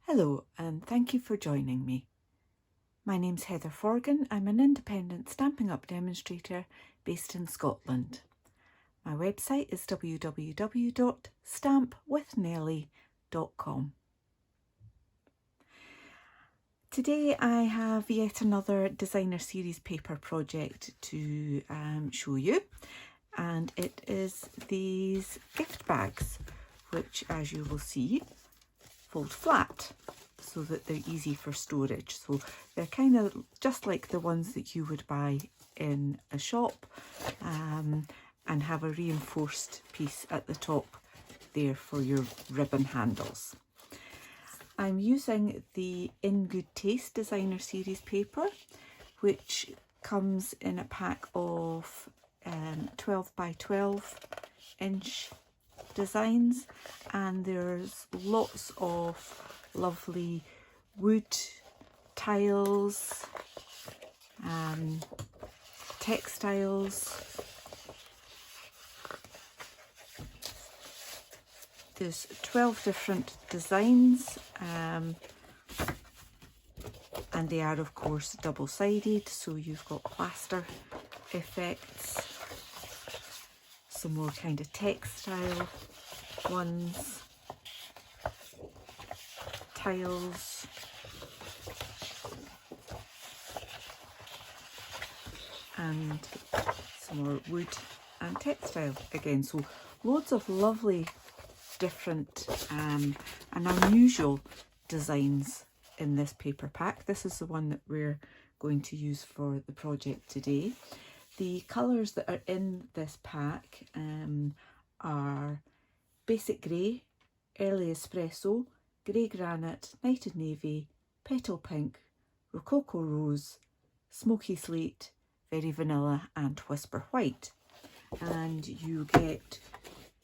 Hello and thank you for joining me. My name's Heather Forgan. I'm an independent Stampin' Up demonstrator based in Scotland. My website is www.stampwithnellie.com. Today I have yet another designer series paper project to show you, and it is these gift bags, which, as you will see, fold flat so that they're easy for storage. So they're kind of just like the ones that you would buy in a shop, and have a reinforced piece at the top there for your ribbon handles. I'm using the In Good Taste designer series paper, which comes in a pack of 12 by 12 inch designs, and there's lots of lovely wood tiles, textiles. There's 12 different designs, and they are of course double-sided, so you've got plaster effects, some more kind of textile ones, tiles, and some more wood and textile again. So loads of lovely different and unusual designs in this paper pack. This is the one that we're going to use for the project today. The colours that are in this pack are Basic Grey, Early Espresso, Grey Granite, Nighted Navy, Petal Pink, Rococo Rose, Smoky Slate, Very Vanilla and Whisper White. And you get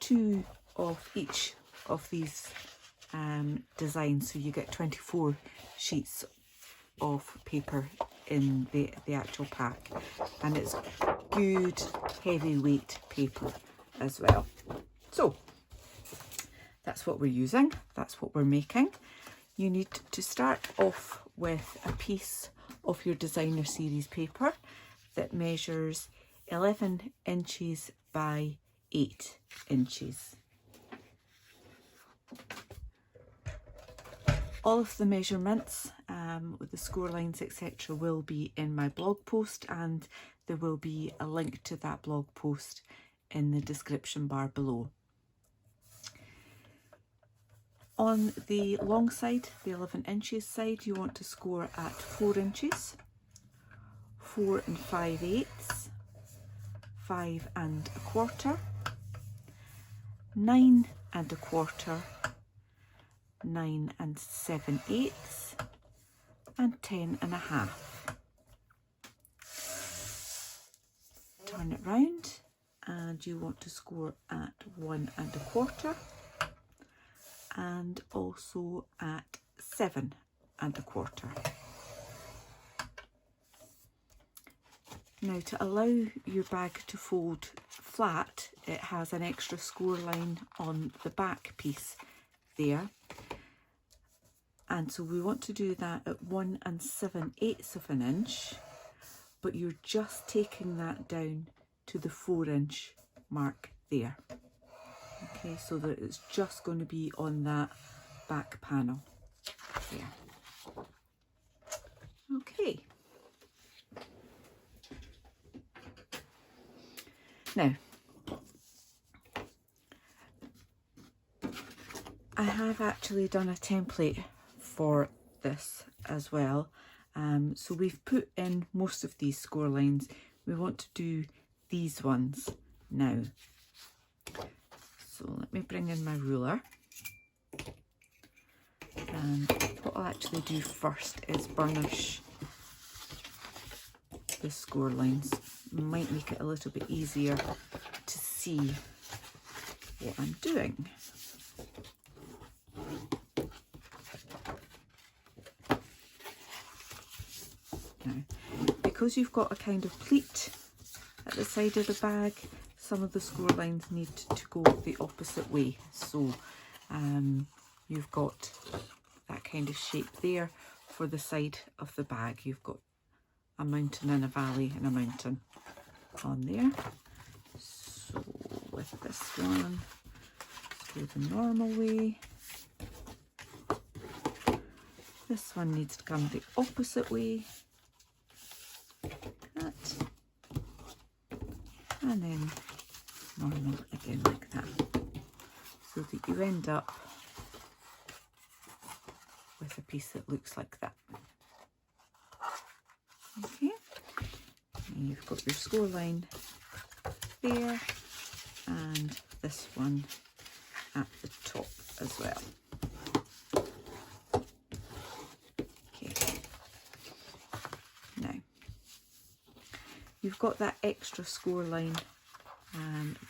2 of each of these designs, so you get 24 sheets of paper in the actual pack, and it's good heavyweight paper as well. So that's what we're using, that's what we're making. You need to start off with a piece of your designer series paper that measures 11 inches by 8 inches. All of the measurements with the score lines etc. will be in my blog post, and there will be a link to that blog post in the description bar below. On the long side, the 11 inches side, you want to score at 4 inches, 4 5/8, 5 1/4, 9 1/4, 9 7/8, and 10 1/2. Turn it round and you want to score at 1 1/4 and also at 7 1/4. Now, to allow your bag to fold flat, it has an extra score line on the back piece there, and so we want to do that at 1 7/8 of an inch, but you're just taking that down to the 4-inch mark there. Okay, so that it's just going to be on that back panel there. Okay. Now, I have actually done a template for this as well. So we've put in most of these score lines. We want to do these ones now. So let me bring in my ruler. And what I'll actually do first is burnish the score lines. Might make it a little bit easier to see what I'm doing. Now, because you've got a kind of pleat at the side of the bag, some of the score lines need to go the opposite way. So you've got that kind of shape there for the side of the bag. You've got a mountain and a valley and a mountain on there. So with this one, let's go the normal way. This one needs to come the opposite way. That. And then normal again like that. So that you end up with a piece that looks like that. Okay. And you've got your score line there and this one at the top as well. You've got that extra score line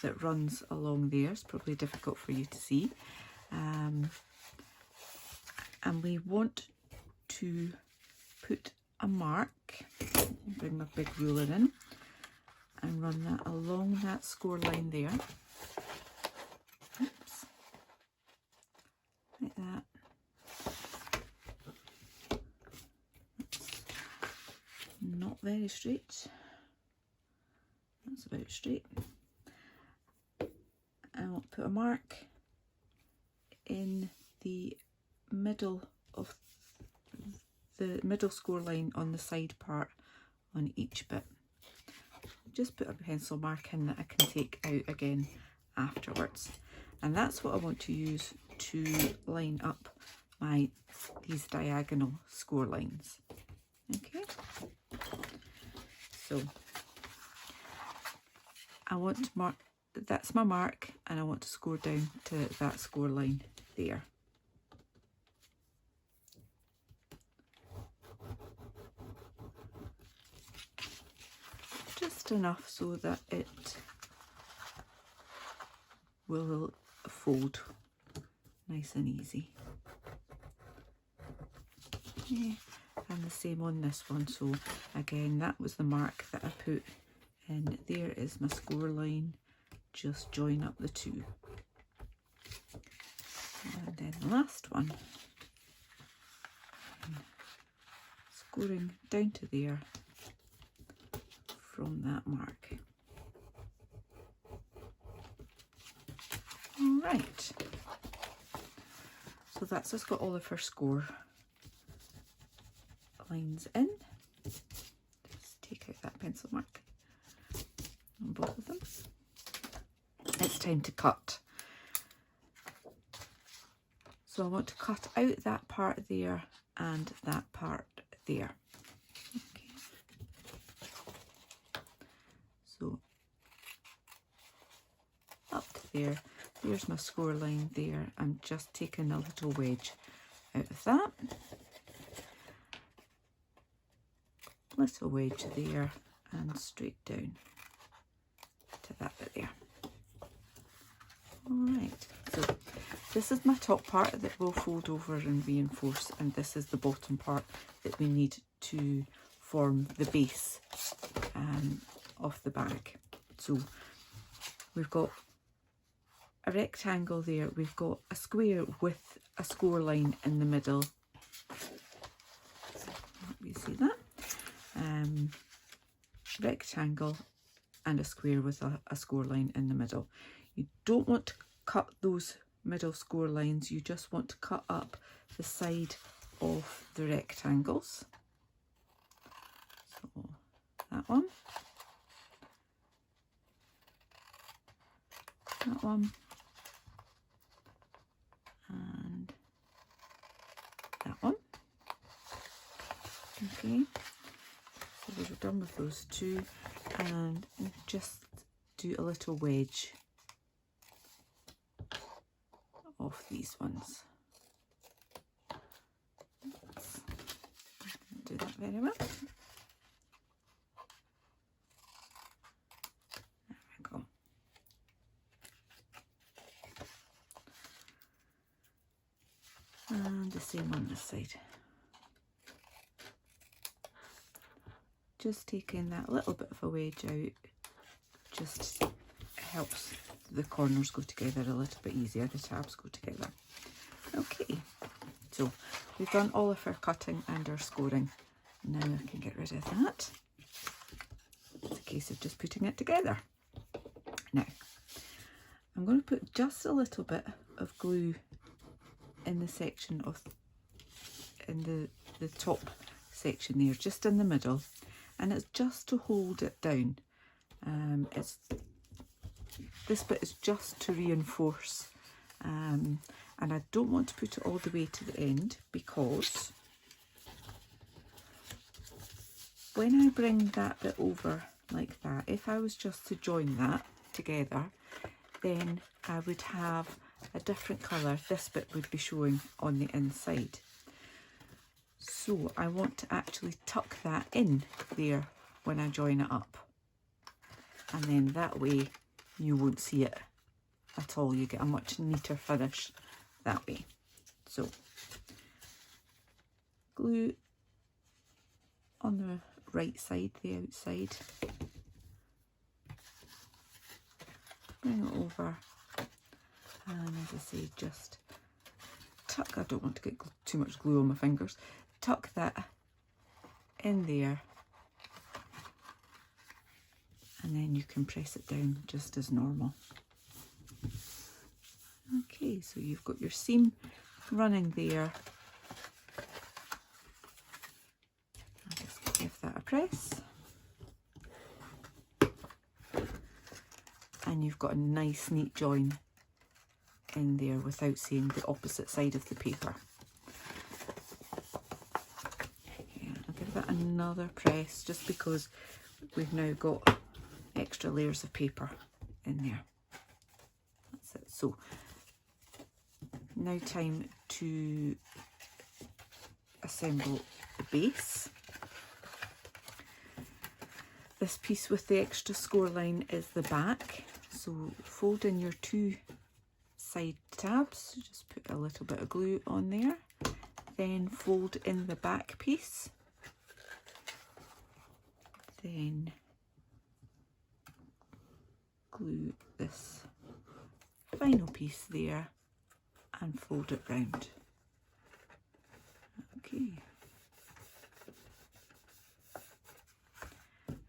that runs along there. It's probably difficult for you to see. And we want to put a mark, bring my big ruler in, and run that along that score line there. Oops. Like that. That's not very straight. That's about straight. I'll put a mark in the middle of the middle score line on the side part on each bit. Just put a pencil mark in that I can take out again afterwards. And that's what I want to use to line up these diagonal score lines. Okay. So I want to mark, that's my mark, and I want to score down to that score line there. Just enough so that it will fold nice and easy. Okay. And the same on this one. So again, that was the mark that I put. And there is my score line, just join up the two. And then the last one, scoring down to there from that mark. All right, so that's just got all of her score lines in. Just take out that pencil mark on both of them. It's time to cut. So I want to cut out that part there and that part there. Okay. So up to there, there's my score line there. I'm just taking a little wedge out of that. Little wedge there and straight down to that bit there. Alright, so this is my top part that will fold over and reinforce, and this is the bottom part that we need to form the base of the bag. So we've got a rectangle there, we've got a square with a score line in the middle. Let me see that. Rectangle and a square with a score line in the middle. You don't want to cut those middle score lines, you just want to cut up the side of the rectangles. So that one, and that one. Okay, so we're done with those two, and just do a little wedge of these ones. Didn't do that very well. There we go. And the same on this side. Just taking that little bit of a wedge out just helps the corners go together a little bit easier, the tabs go together. Okay, So we've done all of our cutting and our scoring. Now I can get rid of that. It's a case of just putting it together. Now, I'm going to put just a little bit of glue in the section of, in the top section there, just in the middle, and it's just to hold it down. This bit is just to reinforce, and I don't want to put it all the way to the end, because when I bring that bit over like that, if I was just to join that together, then I would have a different colour. This bit would be showing on the inside. So I want to actually tuck that in there when I join it up. And then that way you won't see it at all. You get a much neater finish that way. So glue on the right side, the outside. Bring it over, and as I say, just tuck, I don't want to get too much glue on my fingers, tuck that in there, and then you can press it down just as normal. Okay, so you've got your seam running there. I'll just give that a press. And you've got a nice neat join in there without seeing the opposite side of the paper. Okay, I'll give that another press just because we've now got extra layers of paper in there. That's it. So now time to assemble the base. This piece with the extra score line is the back. So fold in your two side tabs, just put a little bit of glue on there, then fold in the back piece, then glue this final piece there and fold it round. Okay.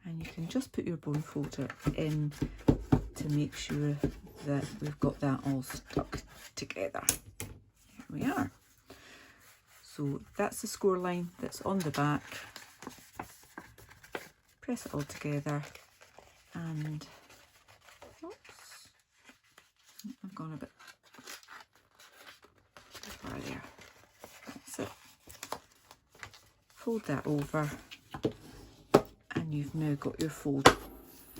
And you can just put your bone folder in to make sure that we've got that all stuck together. Here we are. So that's the score line that's on the back. Press it all together, and oops, I've gone a bit too far there. That's it. Fold that over, and you've now got your fold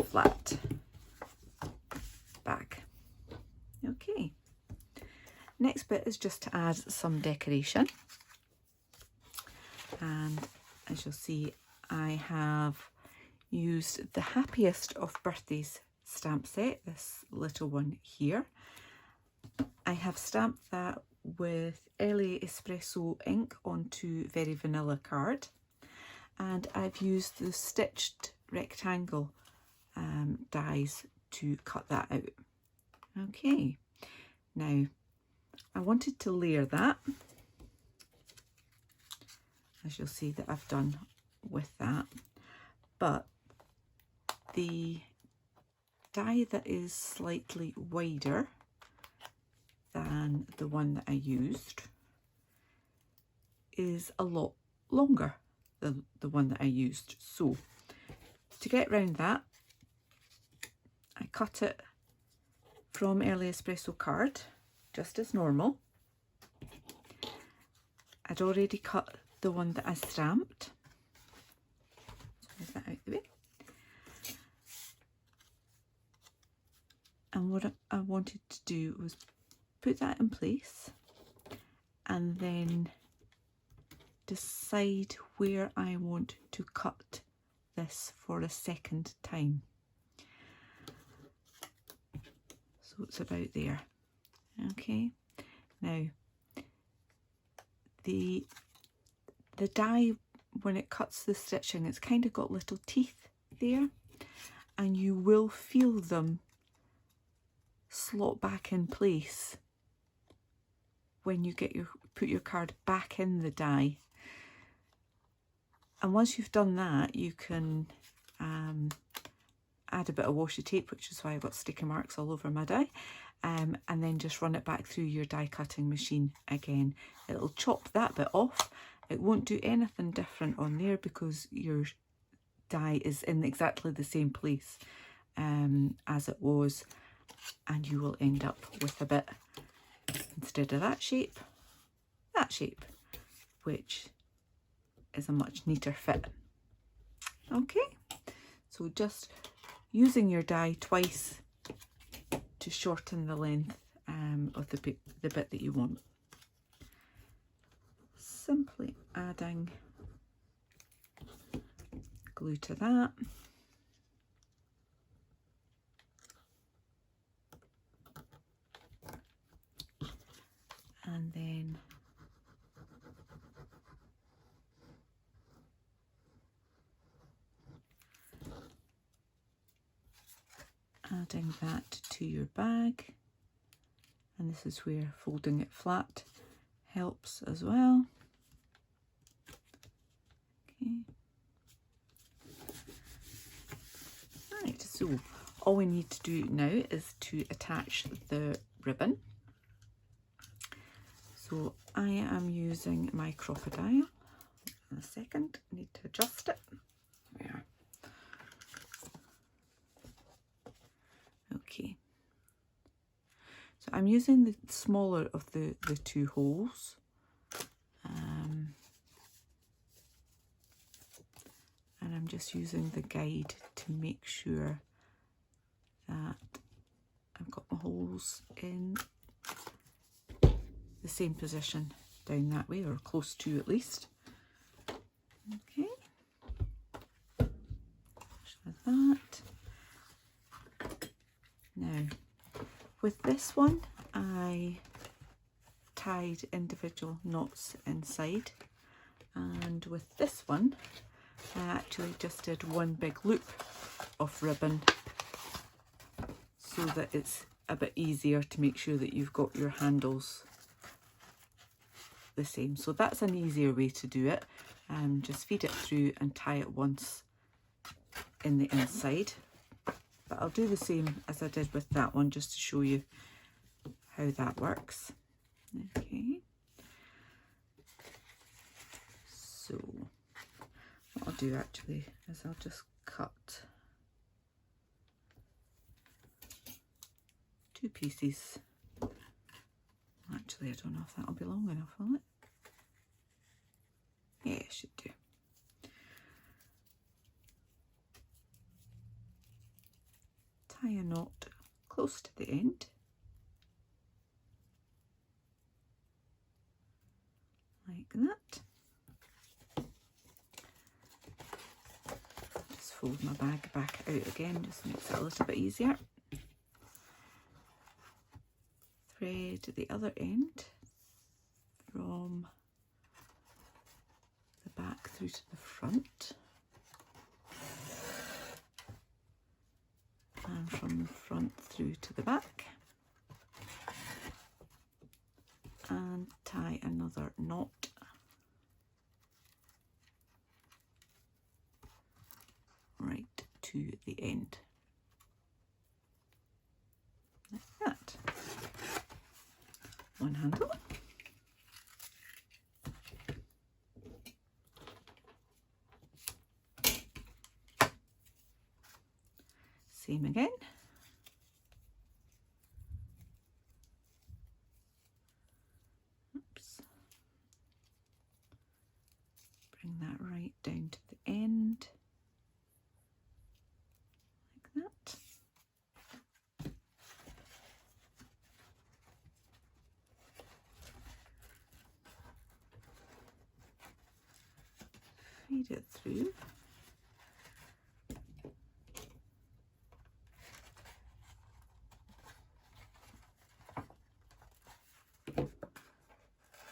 flat back. Okay, next bit is just to add some decoration, and as you'll see, I have used the Happiest of Birthdays stamp set, this little one here. I have stamped that with Early Espresso ink onto Very Vanilla card, and I've used the stitched rectangle dies to cut that out. Okay, now I wanted to layer that, as you'll see that I've done with that, but the die that is slightly wider than the one that I used is a lot longer than the one that I used. So to get around that, I cut it from Early Espresso card just as normal. I'd already cut the one that I stamped. Move that out the way. And what I wanted to do was put that in place and then decide where I want to cut this for a second time. So it's about there. Okay, now the die, when it cuts the stitching, it's kind of got little teeth there, and you will feel them slot back in place when you put your card back in the die. And once you've done that, you can add a bit of washi tape, which is why I've got sticky marks all over my die, and then just run it back through your die cutting machine again. It'll chop that bit off. It won't do anything different on there because your die is in exactly the same place as it was, and you will end up with a bit, instead of that shape, which is a much neater fit. Okay, so just using your die twice to shorten the length of the bit that you want. Simply adding glue to that. And then adding that to your bag, and this is where folding it flat helps as well. Okay. Right, so all we need to do now is to attach the ribbon. So I am using my crocodile. In a second, I need to adjust it. There. Okay. So I'm using the smaller of the two holes. And I'm just using the guide to make sure that I've got my holes in the same position down that way, or close to at least. Okay, like that. Now, with this one, I tied individual knots inside, and with this one, I actually just did one big loop of ribbon so that it's a bit easier to make sure that you've got your handles the same. So that's an easier way to do it. Just feed it through and tie it once in the inside. But I'll do the same as I did with that one just to show you how that works. Okay. So what I'll do actually is I'll just cut 2 pieces. Actually, I don't know if that'll be long enough, will it? Yeah, it should do. Tie a knot close to the end. Like that. Just fold my bag back out again, just makes it a little bit easier. Thread the other end from the back through to the front, and from the front through to the back, and tie another knot right to the end, like that. One handle. Same again. Oops. Bring that right down to the end, like that. Feed it through.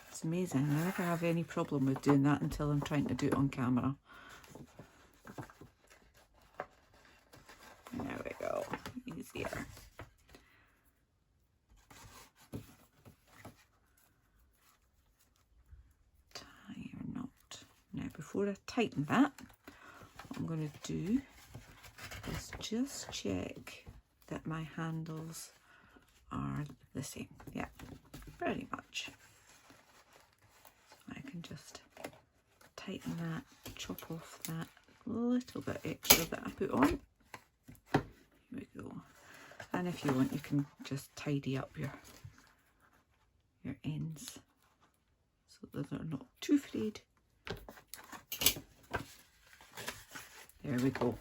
It's amazing. I never have any problem with doing that until I'm trying to do it on camera. There we go. Easier. before I tighten that, what I'm going to do is just check that my handles are the same. Yeah, very much. So I can just tighten that, chop off that little bit extra that I put on. Here we go. And if you want, you can just tidy up your ends so that they're not too frayed. There we go.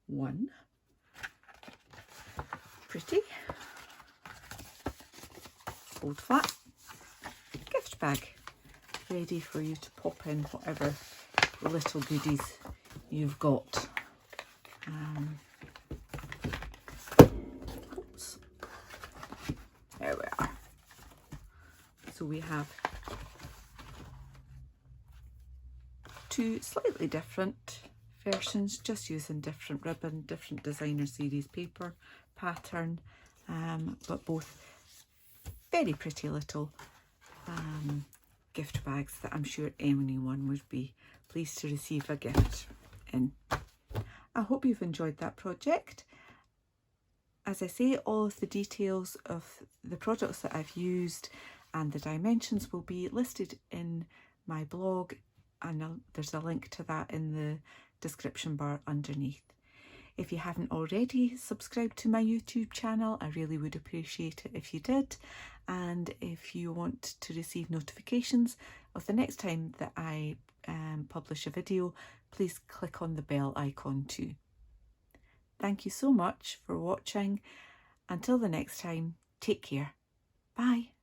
One pretty fold flat gift bag, ready for you to pop in whatever little goodies you've got. Oops. There we are. So we have two slightly different versions, just using different ribbon, different designer series paper pattern, but both very pretty little gift bags that I'm sure anyone would be pleased to receive a gift in. I hope you've enjoyed that project. As I say, all of the details of the products that I've used and the dimensions will be listed in my blog, and there's a link to that in the description bar underneath. If you haven't already subscribed to my YouTube channel, I really would appreciate it if you did. And if you want to receive notifications of the next time that I publish a video, please click on the bell icon too. Thank you so much for watching. Until the next time, take care. Bye.